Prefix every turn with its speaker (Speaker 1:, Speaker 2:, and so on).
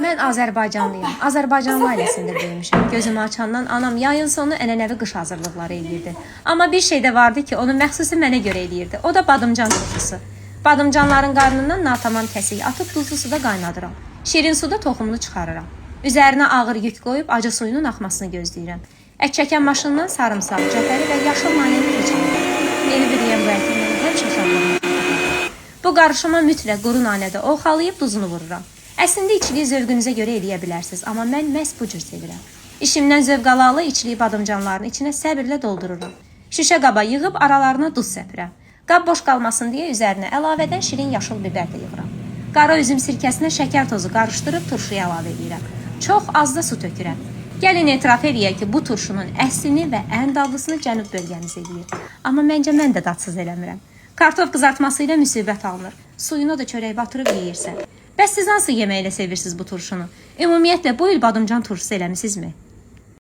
Speaker 1: Mən Azərbaycanlıyam. Azərbaycanlı ailəsində böyümüşəm. Gözümü açandan anam yayın sonu ənənəvi qış hazırlıqları eləyirdi. Amma bir şey də vardı ki, onu məxsusi mənə görə eləyirdi. O da badımcan turşusu. Badımcanların qarnından natamam kəsik atıb duzlu suda qaynadıram. Şirin suda toxumunu çıxarıram. Üzərinə ağır yük qoyub acı suyunun axmasını gözləyirəm. Ət çəkən maşından sarımsaq, cəfəri və yaşıl nanəni keçirirəm. Yeni bir yem bu ətimdən həmişə şadlanırım. Bu qarışıma mütləq quru nanədə oxalayıb duzunu vururam. Əslində içliyi zövqünüzə görə eləyə bilərsiniz, amma mən məhz bu cür sevirəm. İşimdən zövq alalı içliyi badımcanların içinə səbirlə doldururam. Şüşə qaba yığıb aralarına duz səpirəm. Qab boş qalmasın deyə üzərinə əlavədən şirin yaşıl biber də yığıram. Qara üzüm sirkəsinə şəkər tozu qarışdırıb turşuya əlavə edirəm. Çox az da su tökürəm. Gəlin etiraf eləyək ki, bu turşunun əslini və ən dadlısını cənub bölgəmiz eləyir. Amma məncə mən də dadsız eləmirəm. Kartof qızartması ilə müsibət alınır. Suyuna da çörək batırıb yeyirsən. Bəs siz hansı yeməklə sevirsiniz bu turşunu? Ümumiyyətlə bu il badımcan turşusu eləmisinizmi?